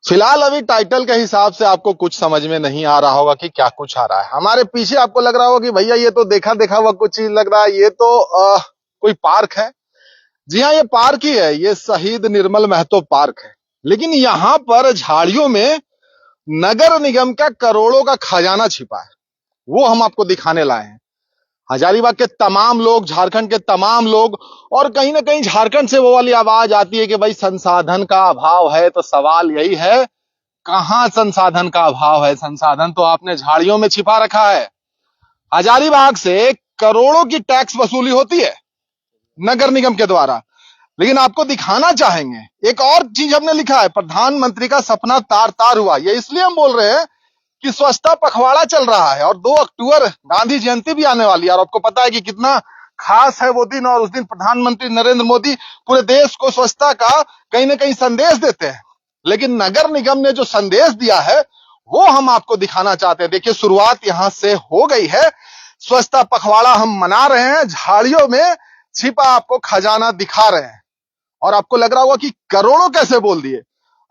फिलहाल अभी टाइटल के हिसाब से आपको कुछ समझ में नहीं आ रहा होगा कि क्या कुछ आ रहा है। हमारे पीछे आपको लग रहा होगा कि भैया ये तो देखा देखा हुआ कुछ चीज लग रहा है, ये तो कोई पार्क है। जी हाँ, ये पार्क ही है, ये शहीद निर्मल महतो पार्क है। लेकिन यहाँ पर झाड़ियों में नगर निगम का करोड़ों का खजाना छिपा है, वो हम आपको दिखाने लाए हैं। हजारीबाग के तमाम लोग, झारखंड के तमाम लोग, और कहीं ना कहीं झारखंड से वो वाली आवाज आती है कि भाई संसाधन का अभाव है। तो सवाल यही है, कहां संसाधन का अभाव है? संसाधन तो आपने झाड़ियों में छिपा रखा है। हजारीबाग से करोड़ों की टैक्स वसूली होती है नगर निगम के द्वारा। लेकिन आपको दिखाना चाहेंगे, एक और चीज हमने लिखा है, प्रधानमंत्री का सपना तार तार हुआ। ये इसलिए हम बोल रहे हैं कि स्वच्छता पखवाड़ा चल रहा है और 2 अक्टूबर गांधी जयंती भी आने वाली है। और आपको पता है कि कितना खास है वो दिन, और उस दिन प्रधानमंत्री नरेंद्र मोदी पूरे देश को स्वच्छता का कहीं ना कहीं संदेश देते हैं। लेकिन नगर निगम ने जो संदेश दिया है वो हम आपको दिखाना चाहते हैं। देखिए, शुरुआत यहां से हो गई है। स्वच्छता पखवाड़ा हम मना रहे हैं, झाड़ियों में छिपा आपको खजाना दिखा रहे हैं। और आपको लग रहा होगा कि करोड़ों कैसे बोल दिए।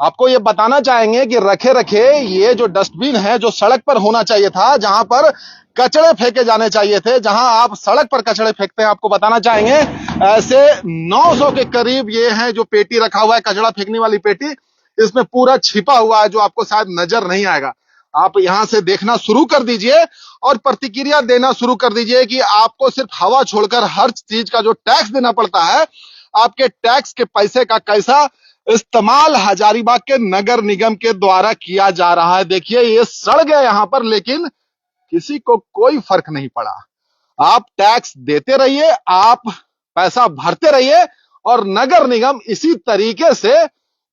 आपको ये बताना चाहेंगे कि रखे रखे ये जो डस्टबिन है, जो सड़क पर होना चाहिए था, जहां पर कचड़े फेंके जाने चाहिए थे, जहां आप सड़क पर कचड़े फेंकते हैं, आपको बताना चाहेंगे ऐसे 900 के करीब ये है जो पेटी रखा हुआ है, कचड़ा फेंकने वाली पेटी। इसमें पूरा छिपा हुआ है जो आपको शायद नजर नहीं आएगा। आप यहां से देखना शुरू कर दीजिए और प्रतिक्रिया देना शुरू कर दीजिए कि आपको सिर्फ हवा छोड़कर हर चीज का जो टैक्स देना पड़ता है, आपके टैक्स के पैसे का कैसा इस्तेमाल हजारीबाग के नगर निगम के द्वारा किया जा रहा है। देखिए, ये सड़ गया यहां पर, लेकिन किसी को कोई फर्क नहीं पड़ा। आप टैक्स देते रहिए, आप पैसा भरते रहिए, और नगर निगम इसी तरीके से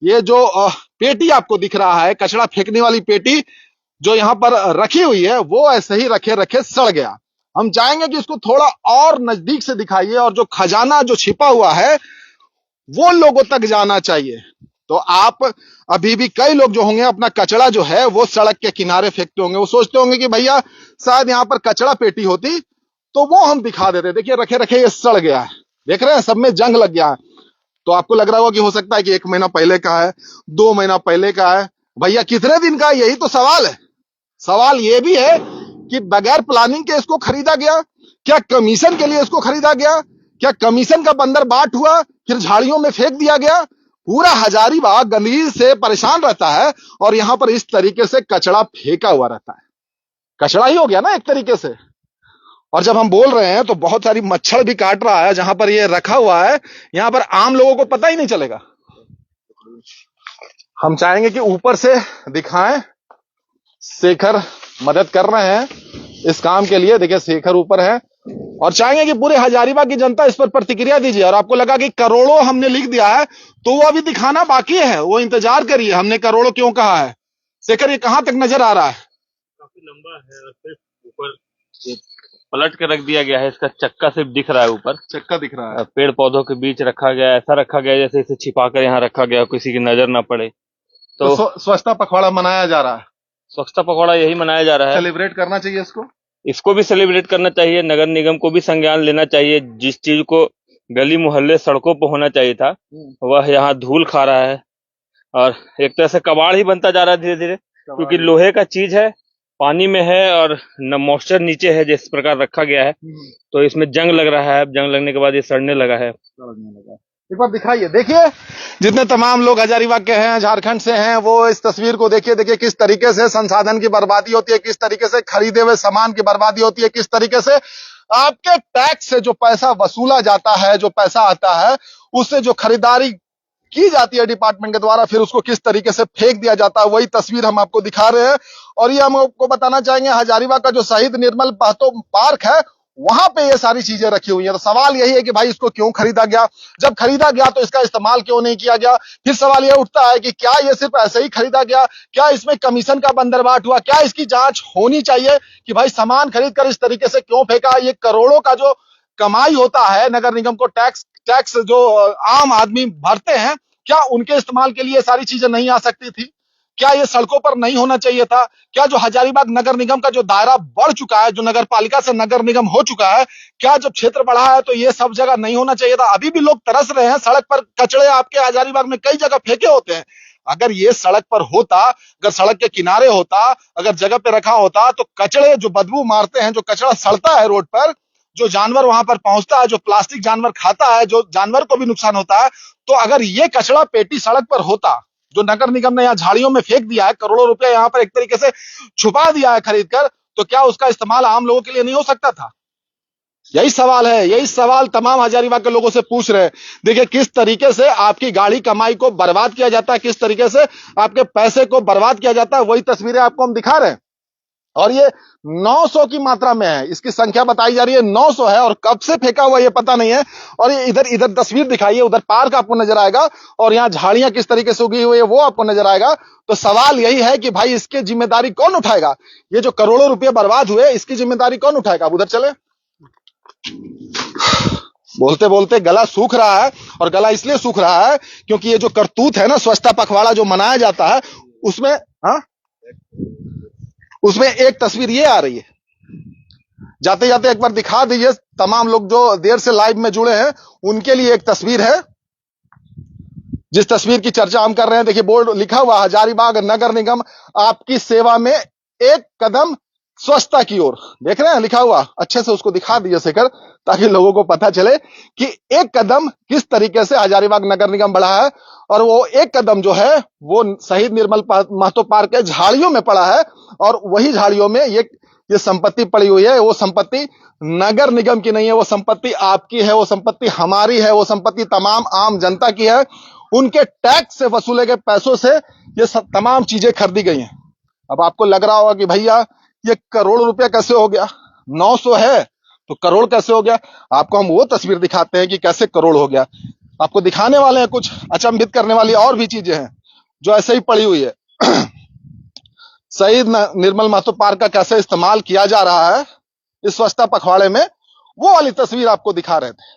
ये जो पेटी आपको दिख रहा है, कचरा फेंकने वाली पेटी जो यहां पर रखी हुई है, वो ऐसे ही रखे रखे सड़ गया। हम चाहेंगे कि इसको थोड़ा और नजदीक से दिखाइए, और जो खजाना जो छिपा हुआ है वो लोगों तक जाना चाहिए। तो आप अभी भी कई लोग जो होंगे अपना कचरा जो है वो सड़क के किनारे फेंकते होंगे। वो सोचते होंगे कि भैया शायद यहां पर कचरा पेटी होती तो वो हम दिखा देते। देखिए, रखे रखे ये सड़ गया है, देख रहे हैं, सब में जंग लग गया है। तो आपको लग रहा होगा कि हो सकता है कि 1 महीना पहले का है, 2 महीना पहले का है। भैया कितने दिन का है, यही तो सवाल है। सवाल ये भी है कि बगैर प्लानिंग के इसको खरीदा गया, क्या कमीशन के लिए इसको खरीदा गया, क्या कमीशन का बंदर बाट हुआ, फिर झाड़ियों में फेंक दिया गया। पूरा हजारीबाग गंदगी से परेशान रहता है और यहां पर इस तरीके से कचरा फेंका हुआ रहता है। कचरा ही हो गया ना एक तरीके से। और जब हम बोल रहे हैं तो बहुत सारी मच्छर भी काट रहा है जहां पर ये रखा हुआ है, यहां पर आम लोगों को पता ही नहीं चलेगा। हम चाहेंगे कि ऊपर से दिखाएं। शेखर मदद कर रहे हैं इस काम के लिए। देखिए, शेखर ऊपर है, और चाहेंगे कि पूरे हजारीबाग की जनता इस पर प्रतिक्रिया दीजिए। और आपको लगा कि करोड़ों हमने लिख दिया है, तो वो अभी दिखाना बाकी है, वो इंतजार करिए। हमने करोड़ों क्यों कहा है? शेखर, ये कहां तक नजर आ रहा है? काफी लंबा है और सिर्फ ऊपर पलट के रख दिया गया है। इसका चक्का सिर्फ दिख रहा है, ऊपर चक्का दिख रहा है। पेड़ पौधों के बीच रखा गया, ऐसा रखा गया जैसे इसे छिपा कर यहाँ रखा गया, किसी की नजर ना पड़े। तो स्वच्छता पखवाड़ा मनाया जा रहा है। स्वच्छता पखवाड़ा यही मनाया जा रहा है। सेलिब्रेट करना चाहिए इसको भी सेलिब्रेट करना चाहिए। नगर निगम को भी संज्ञान लेना चाहिए। जिस चीज को गली मोहल्ले सड़कों पर होना चाहिए था, वह यहाँ धूल खा रहा है। और एक तरह से कबाड़ ही बनता जा रहा है धीरे धीरे, क्योंकि लोहे का चीज है, पानी में है, और न मॉइस्चर नीचे है जिस प्रकार रखा गया है, तो इसमें जंग लग रहा है। जंग लगने के बाद ये सड़ने लगा है। एक बार दिखाइए। देखिए, जितने तमाम लोग हजारीबाग के हैं, झारखंड से हैं, वो इस तस्वीर को देखिए। देखिए किस तरीके से संसाधन की बर्बादी होती है, किस तरीके से खरीदे हुए सामान की बर्बादी होती है, किस तरीके से आपके टैक्स से जो पैसा वसूला जाता है, जो पैसा आता है, उससे जो खरीदारी की जाती है डिपार्टमेंट के द्वारा, फिर उसको किस तरीके से फेंक दिया जाता है, वही तस्वीर हम आपको दिखा रहे हैं। और ये हम आपको बताना चाहेंगे, हजारीबाग का जो शहीद निर्मल महतो पार्क है, वहां पे ये सारी चीजें रखी हुई हैं। तो सवाल यही है कि भाई इसको क्यों खरीदा गया? जब खरीदा गया तो इसका इस्तेमाल क्यों नहीं किया गया? फिर सवाल यह उठता है कि क्या ये सिर्फ ऐसे ही खरीदा गया? क्या इसमें कमीशन का बंदरबाट हुआ? क्या इसकी जांच होनी चाहिए कि भाई सामान खरीद कर इस तरीके से क्यों फेंका? ये करोड़ों का जो कमाई होता है नगर निगम को, टैक्स जो आम आदमी भरते हैं, क्या उनके इस्तेमाल के लिए सारी चीजें नहीं आ सकती थी? क्या ये सड़कों पर नहीं होना चाहिए था? क्या जो हजारीबाग नगर निगम का जो दायरा बढ़ चुका है, जो नगर पालिका से नगर निगम हो चुका है, क्या जब क्षेत्र बढ़ा है तो ये सब जगह नहीं होना चाहिए था? अभी भी लोग तरस रहे हैं। सड़क पर कचड़े आपके हजारीबाग में कई जगह फेंके होते हैं। अगर ये सड़क पर होता, अगर सड़क के किनारे होता, अगर जगह पे रखा होता, तो कचड़े जो बदबू मारते हैं, जो कचरा सड़ता है रोड पर, जो जानवर वहां पर पहुंचता है, जो प्लास्टिक जानवर खाता है, जो जानवर को भी नुकसान होता है, तो अगर ये कचरा पेटी सड़क पर होता, जो नगर निगम ने यहाँ झाड़ियों में फेंक दिया है, करोड़ों रुपया यहाँ पर एक तरीके से छुपा दिया है खरीद कर, तो क्या उसका इस्तेमाल आम लोगों के लिए नहीं हो सकता था? यही सवाल है, यही सवाल तमाम हजारीबाग के लोगों से पूछ रहे हैं। देखिए किस तरीके से आपकी गाड़ी कमाई को बर्बाद किया जाता है, किस तरीके से आपके पैसे को बर्बाद किया जाता है, वही तस्वीरें आपको हम दिखा रहे हैं। और ये 900 की मात्रा में है, इसकी संख्या बताई जा रही है 900 है, और कब से फेंका हुआ ये पता नहीं है। और ये इधर इधर तस्वीर दिखाइए, उधर पार्क आपको नजर आएगा, और यहाँ झाड़ियां किस तरीके से उगी हुई है वो आपको नजर आएगा। तो सवाल यही है कि भाई इसकी जिम्मेदारी कौन उठाएगा? ये जो करोड़ों रुपए बर्बाद हुए, इसकी जिम्मेदारी कौन उठाएगा? आप उधर चले। बोलते बोलते गला सूख रहा है, और गला इसलिए सूख रहा है क्योंकि ये जो करतूत है ना, स्वच्छता पखवाड़ा जो मनाया जाता है, उसमें उसमें एक तस्वीर ये आ रही है। जाते जाते एक बार दिखा दीजिए, तमाम लोग जो देर से लाइव में जुड़े हैं उनके लिए एक तस्वीर है, जिस तस्वीर की चर्चा हम कर रहे हैं। देखिए बोर्ड लिखा हुआ, हजारीबाग नगर निगम आपकी सेवा में एक कदम स्वच्छता की ओर। देख रहे हैं लिखा हुआ, अच्छे से उसको दिखा दीजिए शेखर, ताकि लोगों को पता चले कि एक कदम किस तरीके से हजारीबाग नगर निगम बढ़ा है। और वो एक कदम जो है वो शहीद निर्मल महतो पार्क के झाड़ियों में पड़ा है, और वही झाड़ियों में ये संपत्ति पड़ी हुई है। वो संपत्ति नगर निगम की नहीं है, वो संपत्ति आपकी है, वो संपत्ति हमारी है, वो संपत्ति तमाम आम जनता की है। उनके टैक्स से वसूले गए पैसों से ये सब तमाम चीजें खरीदी गई हैं। अब आपको लग रहा होगा कि भैया ये करोड़ रुपया कैसे हो गया? 900 है तो करोड़ कैसे हो गया? आपको हम वो तस्वीर दिखाते हैं कि कैसे करोड़ हो गया। आपको दिखाने वाले हैं कुछ अचंभित करने वाली और भी चीजें हैं जो ऐसे ही पड़ी हुई है। शहीद निर्मल महतो पार्क का कैसे इस्तेमाल किया जा रहा है इस स्वच्छता पखवाड़े में, वो वाली तस्वीर आपको दिखा रहे थे।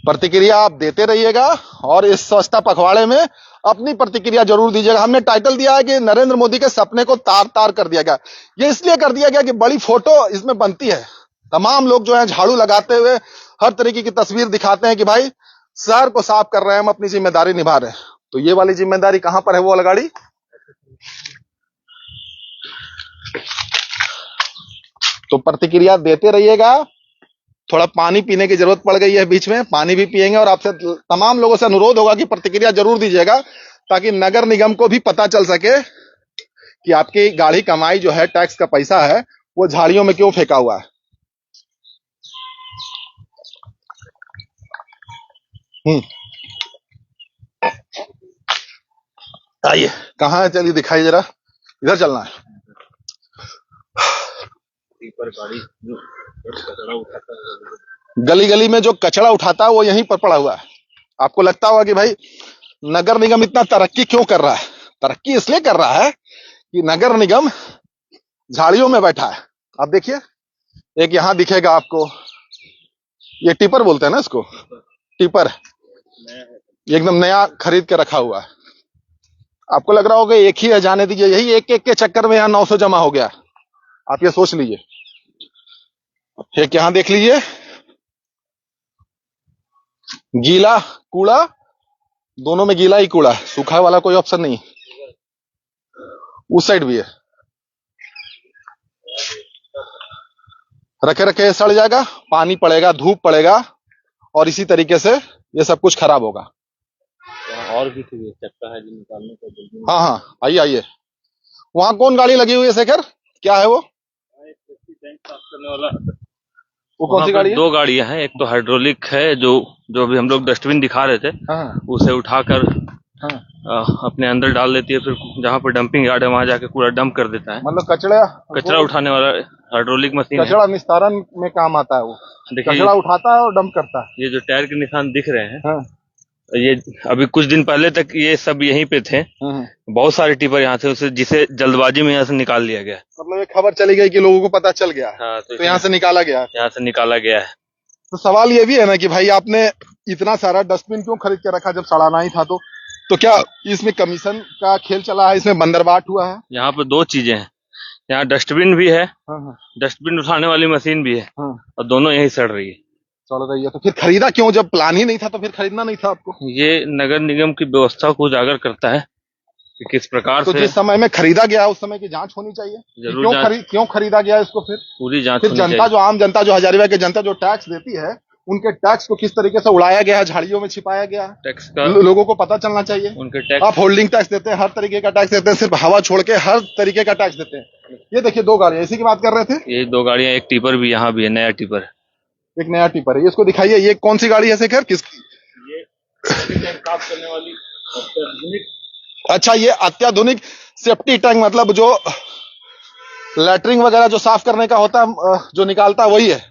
प्रतिक्रिया आप देते रहिएगा, और इस स्वच्छता पखवाड़े में अपनी प्रतिक्रिया जरूर दीजिएगा। हमने टाइटल दिया है कि नरेंद्र मोदी के सपने को तार तार कर दिया गया। ये इसलिए कर दिया गया कि बड़ी फोटो इसमें बनती है, तमाम लोग जो है झाड़ू लगाते हुए हर तरीके की तस्वीर दिखाते हैं कि भाई शहर को साफ कर रहे हैं, हम अपनी जिम्मेदारी निभा रहे हैं। तो ये वाली जिम्मेदारी कहां पर है? वो वाला गाड़ी तो प्रतिक्रिया देते रहिएगा। थोड़ा पानी पीने की जरूरत पड़ गई है बीच में, पानी भी पिएंगे, और आपसे तमाम लोगों से अनुरोध होगा कि प्रतिक्रिया जरूर दीजिएगा, ताकि नगर निगम को भी पता चल सके कि आपकी गाड़ी कमाई जो है, टैक्स का पैसा है, वो झाड़ियों में क्यों फेंका हुआ है। आइए, कहाँ है? चलिए दिखाइए जरा, इधर चलना है। गली गली में जो कचरा उठाता है वो यहीं पर पड़ा हुआ है। आपको लगता होगा कि भाई नगर निगम इतना तरक्की क्यों कर रहा है? तरक्की इसलिए कर रहा है कि नगर निगम झाड़ियों में बैठा है। आप देखिए, एक यहां दिखेगा आपको, ये टिपर बोलते हैं ना इसको, टिपर एकदम नया खरीद के रखा हुआ है। आपको लग रहा होगा एक ही है, जाने दीजिए, यही एक एक के चक्कर में यहाँ 900 जमा हो गया। आप ये सोच लीजिए। एक यहां देख लीजिए, गीला कूड़ा, दोनों में गीला ही कूड़ा है, सूखा वाला कोई ऑप्शन नहीं। उस साइड भी है, रखे रखे सड़ जाएगा, पानी पड़ेगा, धूप पड़ेगा, और इसी तरीके से ये सब कुछ खराब होगा। और भी चक्का है जो निकालने को। हाँ हाँ, आइए आइए। वहां कौन गाड़ी लगी हुई है शेखर? क्या है वो? टैंक साफ करने वाला। वो कौन सी गाड़ी है? दो गाड़ियां हैं, एक तो हाइड्रोलिक है जो भी हम लोग डस्टबिन दिखा रहे थे, हाँ। उसे उठाकर हाँ। अपने अंदर डाल देती है, फिर जहाँ पर डंपिंग यार्ड है वहां जाके कूड़ा डंप कर देता है। मतलब कचरा उठाने वाला हाइड्रोलिक मशीन, कचरा निस्तारण में काम आता है वो। कचरा उठाता है और डंप करता है। ये जो टायर के निशान दिख रहे हैं, हाँ। ये अभी कुछ दिन पहले तक ये सब यहीं पे थे। बहुत सारे टिपर यहाँ थे, उसे जिसे जल्दबाजी में यहाँ से निकाल लिया गया। मतलब ये खबर चली गई कि लोगों को पता चल गया। हाँ, तो यहाँ से निकाला गया। यहाँ से निकाला गया है। तो सवाल ये भी है ना कि भाई आपने इतना सारा डस्टबिन क्यों खरीद के रखा जब सड़ाना ही था? तो क्या इसमें कमीशन का खेल चला है? इसमें बंदरबाट हुआ है? यहाँ पे दो चीजें हैं, यहाँ डस्टबिन भी है, हाँ। डस्टबिन उठाने वाली मशीन भी है, और दोनों यहीं सड़ रही है। चल रही है तो फिर खरीदा क्यों? जब प्लान ही नहीं था तो फिर खरीदना नहीं था आपको? ये नगर निगम की व्यवस्था को उजागर करता है कि किस प्रकार तो से जिस समय में खरीदा गया उस समय की जांच होनी चाहिए कि जरूर क्यों खरीदा गया इसको। पूरी जांच फिर होनी जनता चाहिए। जो आम जनता जो हजारीबाग की जनता जो टैक्स देती है उनके टैक्स को किस तरीके से उड़ाया गया है, झाड़ियों में छिपाया गया है, टैक्स का लोगों को पता चलना चाहिए। उनके टैक्स आप होल्डिंग टैक्स देते हैं, हर तरीके का टैक्स देते हैं, सिर्फ हवा छोड़ के हर तरीके का टैक्स देते हैं। ये देखिए 2 गाड़ियां, इसी की बात कर रहे थे। ये 2 गाड़ियां, एक टिपर भी यहाँ भी है, नया टिपर। एक नया टिपर है, इसको दिखाइए। ये कौन सी गाड़ी है शेखर, किसकी? ये साफ करने वाली अत्याधुनिक। अच्छा, ये अत्याधुनिक सेफ्टी टैंक, मतलब जो लैटरिंग वगैरह जो साफ करने का होता है, जो निकालता है वही है।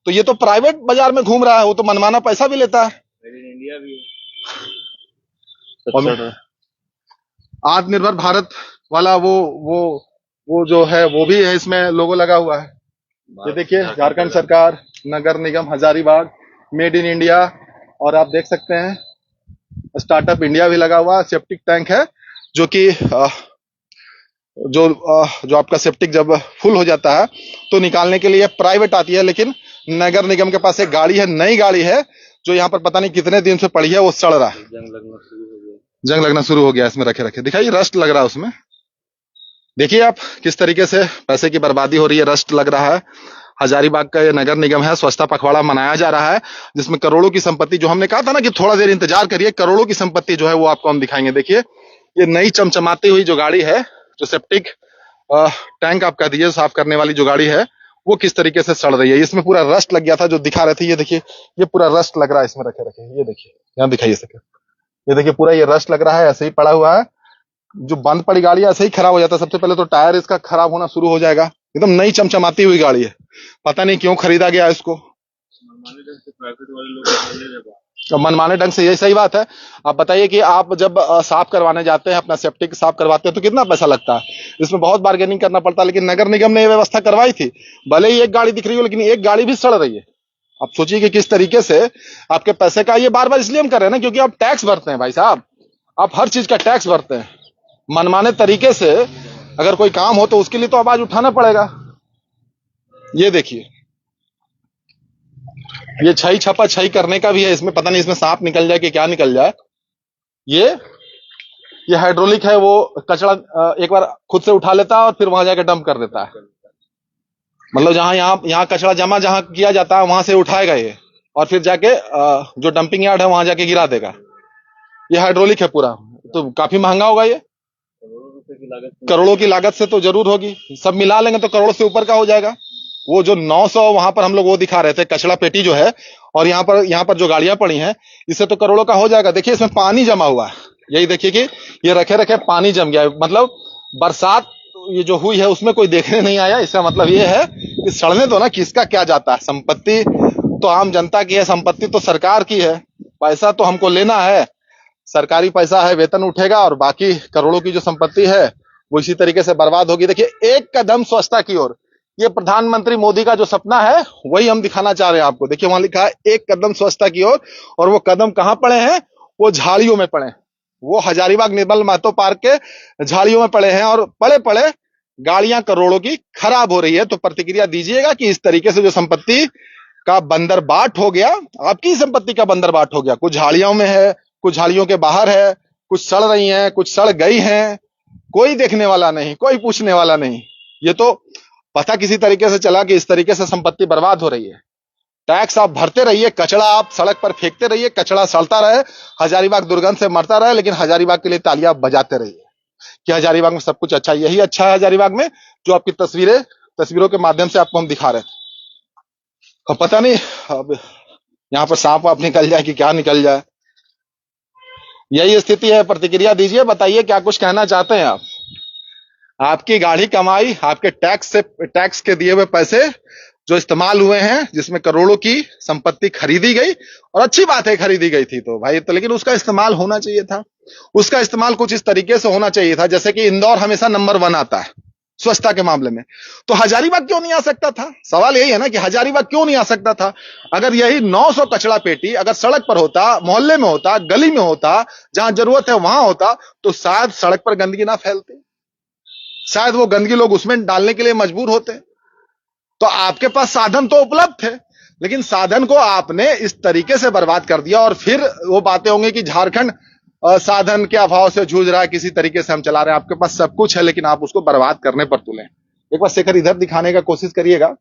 तो ये तो प्राइवेट बाजार में घूम रहा है, वो तो मनमाना पैसा भी लेता है। मेड इन इंडिया भी और आत्मनिर्भर भारत वाला वो जो है वो भी है, इसमें लोगो लगा हुआ है। ये देखिए, झारखंड सरकार, नगर निगम हजारीबाग, मेड इन इंडिया, और आप देख सकते हैं स्टार्टअप इंडिया भी लगा हुआ। सेप्टिक टैंक है जो कि जो आपका सेप्टिक जब फुल हो जाता है तो निकालने के लिए प्राइवेट आती है, लेकिन नगर निगम के पास एक गाड़ी है, नई गाड़ी है, जो यहाँ पर पता नहीं कितने दिन से पड़ी है, वो सड़ रहा है। जंग लगना शुरू हो गया इसमें रखे रखे। दिखाइए, रस्ट लग रहा है उसमें। देखिए आप किस तरीके से पैसे की बर्बादी हो रही है, रस्ट लग रहा है। हजारीबाग का ये नगर निगम है, स्वच्छता पखवाड़ा मनाया जा रहा है, जिसमें करोड़ों की संपत्ति, जो हमने कहा था ना कि थोड़ा देर इंतजार करिए, करोड़ों की संपत्ति जो है वो आपको हम दिखाएंगे। देखिए, ये नई चमचमाती हुई जो गाड़ी है, जो सेप्टिक टैंक आप कह दीजिए साफ करने वाली जो गाड़ी है, वो किस तरीके से सड़ रही है। इसमें पूरा रस्ट लग गया था, जो दिखा रहे थे। ये देखिए, ये पूरा रस्ट लग रहा है इसमें रखे रखे। ये देखिए, यहाँ दिखाइए सके, ये देखिए पूरा ये रस्ट लग रहा है, ऐसे ही पड़ा हुआ है। जो बंद पड़ी गाड़ी है ऐसे ही खराब हो जाता है। सबसे पहले तो टायर इसका खराब होना शुरू हो जाएगा। एकदम नई चमचमाती हुई गाड़ी है, पता नहीं क्यों खरीदा गया इसको। मनमाने ढंग से, यही सही बात है। आप बताइए कि आप जब साफ करवाने जाते हैं, अपना सेप्टिक साफ करवाते हैं, तो कितना पैसा लगता है? इसमें बहुत बार्गेनिंग करना पड़ता है, लेकिन नगर निगम ने ये व्यवस्था करवाई थी। भले ही एक गाड़ी दिख रही हो, लेकिन एक गाड़ी भी सड़ रही है। आप सोचिए कि किस तरीके से आपके पैसे का, ये बार बार इसलिए हम कर रहे हैं ना, क्योंकि आप टैक्स भरते हैं भाई साहब, आप हर चीज का टैक्स भरते हैं। मनमाने तरीके से अगर कोई काम हो तो उसके लिए तो आवाज उठाना पड़ेगा। ये देखिए, ये छई छपा छई करने का भी है इसमें, पता नहीं इसमें सांप निकल जाए कि क्या निकल जाए। ये हाइड्रोलिक है, वो कचरा एक बार खुद से उठा लेता है और फिर वहां जाके डंप कर देता है। मतलब यहाँ कचरा जमा जहां किया जाता है वहां से उठाएगा ये, और फिर जाके जो डंपिंग यार्ड है वहां जाके गिरा देगा। ये हाइड्रोलिक है पूरा, तो काफी महंगा होगा ये। करोड़ों की लागत से तो जरूर होगी, सब मिला लेंगे तो करोड़ से ऊपर का हो जाएगा। वो जो 900 वहां पर हम लोग वो दिखा रहे थे, कचरा पेटी जो है, और यहाँ पर जो गाड़ियां पड़ी हैं, इससे तो करोड़ों का हो जाएगा। देखिए, इसमें पानी जमा हुआ है। यही देखिए कि ये रखे रखे पानी जम गया है। मतलब बरसात ये जो हुई है उसमें कोई देखने नहीं आया। इसका मतलब ये है कि सड़ने दो ना, किसका क्या जाता है। संपत्ति तो आम जनता की है, संपत्ति तो सरकार की है, पैसा तो हमको लेना है, सरकारी पैसा है, वेतन उठेगा, और बाकी करोड़ों की जो संपत्ति है वो इसी तरीके से बर्बाद होगी। देखिए, एक कदम स्वच्छता की ओर, ये प्रधानमंत्री मोदी का जो सपना है वही हम दिखाना चाह रहे हैं आपको। देखिए, वहां लिखा है एक कदम स्वच्छता की ओर, और वो कदम कहां पड़े हैं? वो झाड़ियों में पड़े हैं। वो हजारीबाग निर्मल महतो पार्क के झाड़ियों में पड़े हैं, और पड़े पड़े गाड़ियां करोड़ों की खराब हो रही है। तो प्रतिक्रिया दीजिएगा कि इस तरीके से जो संपत्ति का बंदरबाट हो गया, आपकी संपत्ति का बंदरबाट हो गया। कुछ झाड़ियों में है, कुछ झाड़ियों के बाहर है, कुछ सड़ रही हैं, कुछ सड़ गई हैं, कोई देखने वाला नहीं, कोई पूछने वाला नहीं। ये तो पता किसी तरीके से चला कि इस तरीके से संपत्ति बर्बाद हो रही है। टैक्स आप भरते रहिए, कचरा आप सड़क पर फेंकते रहिए, कचरा सड़ता रहे, हजारीबाग दुर्गंध से मरता रहे, लेकिन हजारीबाग के लिए तालियां बजाते रहिए कि हजारीबाग में सब कुछ अच्छा है। यही अच्छा है हजारीबाग में, जो आपकी तस्वीरों के माध्यम से आपको हम दिखा रहे थे। अब पता नहीं अब यहाँ पर सांप वाप निकल जाए कि क्या निकल जाए, यही स्थिति है। प्रतिक्रिया दीजिए, बताइए क्या कुछ कहना चाहते हैं आप। आपकी गाढ़ी कमाई, आपके टैक्स के दिए हुए पैसे जो इस्तेमाल हुए हैं, जिसमें करोड़ों की संपत्ति खरीदी गई, और अच्छी बात है खरीदी गई थी तो भाई, तो लेकिन उसका इस्तेमाल होना चाहिए था। उसका इस्तेमाल कुछ इस तरीके से होना चाहिए था, जैसे कि इंदौर हमेशा नंबर 1 आता है स्वच्छता के मामले में, तो हजारीबाग क्यों नहीं आ सकता था? सवाल यही है ना कि हजारीबाग क्यों नहीं आ सकता था? अगर यही 900 कचरा पेटी अगर सड़क पर होता, मोहल्ले में होता, गली में होता, जहां जरूरत है वहां होता, तो शायद सड़क पर गंदगी ना फैलती, शायद वो गंदगी लोग उसमें डालने के लिए मजबूर होते। तो आपके पास साधन तो उपलब्ध थे, लेकिन साधन को आपने इस तरीके से बर्बाद कर दिया। और फिर वो बातें होंगी कि झारखंड साधन के अभाव से जूझ रहा है, किसी तरीके से हम चला रहे हैं। आपके पास सब कुछ है, लेकिन आप उसको बर्बाद करने पर तुले। एक बार शेखर इधर दिखाने का कोशिश करिएगा।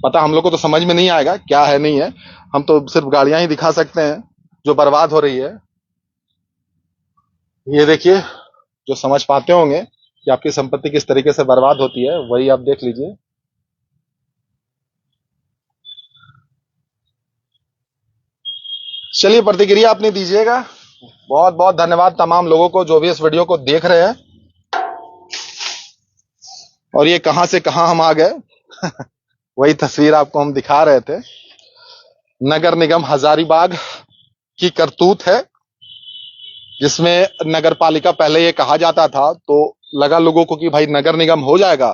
पता हम लोग को तो समझ में नहीं आएगा क्या है नहीं है, हम तो सिर्फ गाड़ियां ही दिखा सकते हैं जो बर्बाद हो रही है। ये देखिए, जो समझ पाते होंगे कि आपकी संपत्ति किस तरीके से बर्बाद होती है, वही आप देख लीजिए। चलिए, प्रतिक्रिया अपनी दीजिएगा। बहुत बहुत धन्यवाद तमाम लोगों को जो भी इस वीडियो को देख रहे हैं। और ये कहां से कहां हम आ गए वही तस्वीर आपको हम दिखा रहे थे। नगर निगम हजारीबाग की करतूत है, जिसमें नगर पालिका पहले ये कहा जाता था, तो लगा लोगों को कि भाई नगर निगम हो जाएगा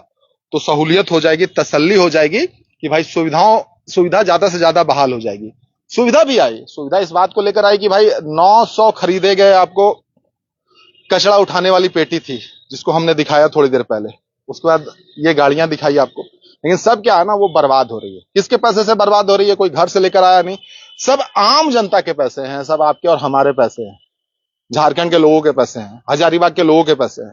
तो सहूलियत हो जाएगी, तसल्ली हो जाएगी कि भाई सुविधा ज्यादा से ज्यादा बहाल हो जाएगी। सुविधा भी आई, सुविधा इस बात को लेकर आई कि भाई 900 खरीदे गए आपको कचरा उठाने वाली पेटी थी, जिसको हमने दिखाया थोड़ी देर पहले। उसके बाद ये गाड़ियां दिखाई आपको। लेकिन सब क्या है ना, वो बर्बाद हो रही है। किसके पैसे से बर्बाद हो रही है? कोई घर से लेकर आया नहीं, सब आम जनता के पैसे हैं, सब आपके और हमारे पैसे हैं, झारखंड के लोगों के पैसे हैं, हजारीबाग के लोगों के पैसे हैं,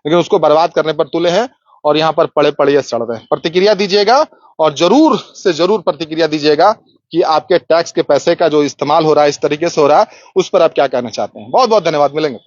लेकिन उसको बर्बाद करने पर तुले हैं और यहाँ पर पड़े पड़े सड़ रहे हैं। प्रतिक्रिया दीजिएगा और जरूर से जरूर प्रतिक्रिया दीजिएगा कि आपके टैक्स के पैसे का जो इस्तेमाल हो रहा है, इस तरीके से हो रहा है, उस पर आप क्या कहना चाहते हैं। बहुत बहुत धन्यवाद, मिलेंगे।